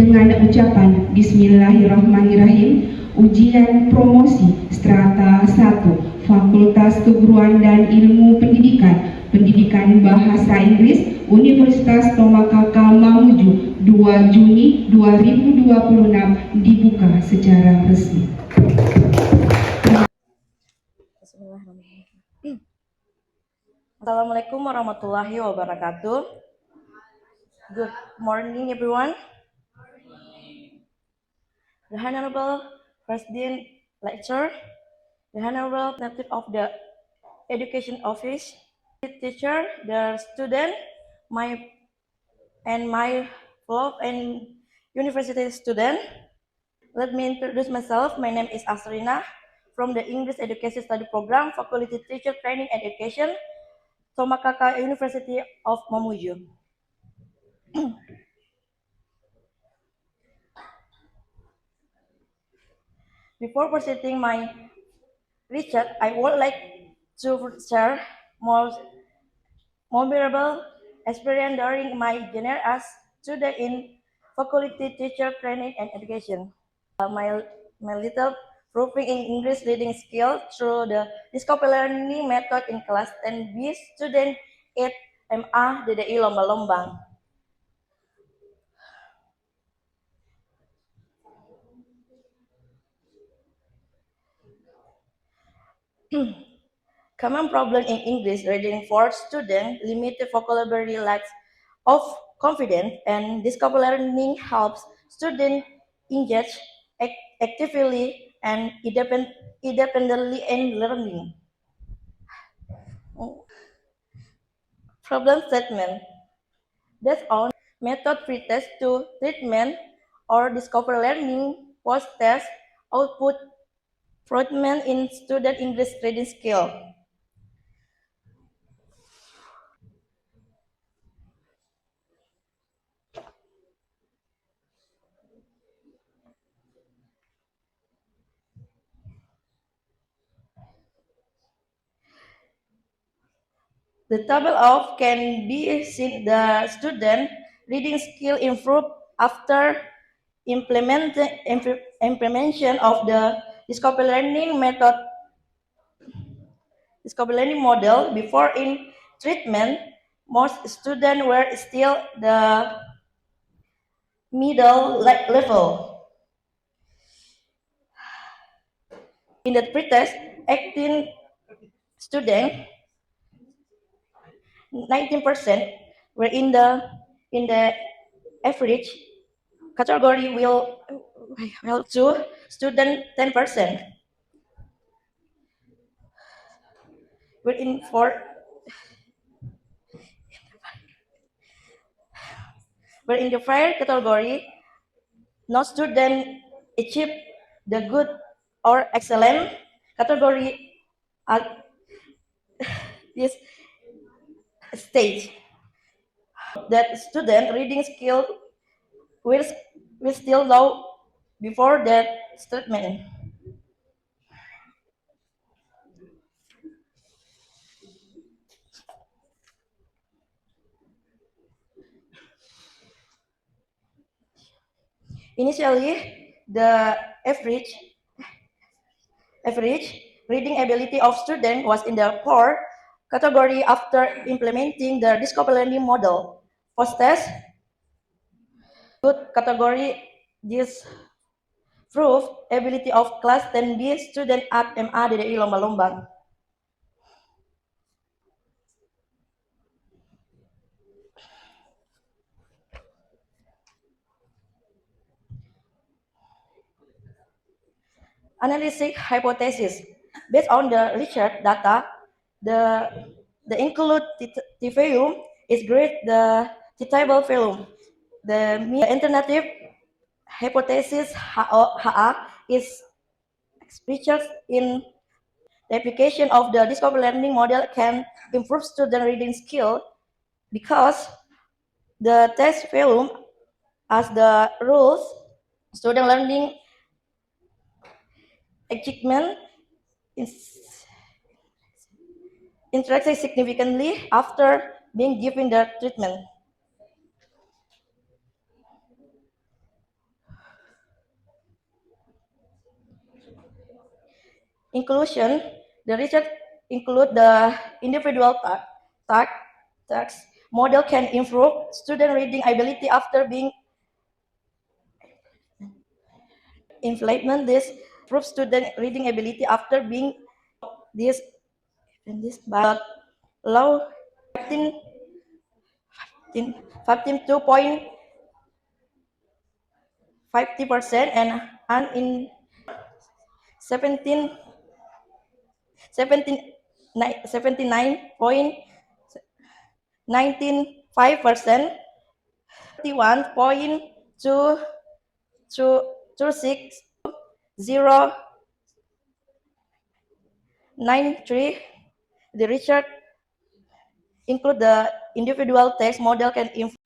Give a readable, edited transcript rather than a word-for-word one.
dengan ucapan Bismillahirrahmanirrahim, ujian promosi strata 1 Fakultas Keguruan dan Ilmu Pendidikan Bahasa Inggris Universitas Tomakaka Mamuju 2 Juni 2026 dibuka secara resmi. Assalamualaikum warahmatullahi wabarakatuh. Good morning, everyone. The Honorable President Lecturer, the Honorable Representative of the Education Office, the teacher, the student, my fellow and university student. Let me introduce myself. My name is Asrina from the English Education Study Program, Faculty Teacher Training and Education, Tomakaka University of Mamuju. Before proceeding my research, I would like to share more memorable experience during my tenure as student in Faculty Teacher Training and Education. My little proving in English reading skill through the Discovery Learning method in class 10B student 8 MA DDI Lomba-Lombang. Common problem in English reading for students, limited vocabulary, lack of confidence, and Discovery Learning helps students engage actively and independently in learning. Problem statement. That's on method pretest to treatment or Discovery Learning post-test output improvement in student English reading skill. The table of can be seen the student reading skill improve after implementation of the Discovery Learning method, Discovery Learning model. Before in treatment, most students were still the middle level. In the pretest, 18 students, 19% were in the average category will to student 10%. Within in the fire category, no student achieve the good or excellent category at this stage. That student reading skill will still low before that statement. Initially, the average reading ability of student was in the poor category after implementing the Discovery Learning model. Post-test, good category, this proof ability of class 10B student at MA DDI Lomba-Lombang. Analytic hypothesis. Based on the research data, the include T-volume is great the T-table volume. The alternative hypothesis HA is research in the application of the Discovery Learning model can improve student reading skill because the test volume as the rules student learning achievement interacts significantly after being given the treatment. inclusion, the research include the individual task model can improve student reading ability after being implement this improve student reading ability after being this but low 15 2.50% and in 17 79.195%, 31.26093. The research include the individual text model can improve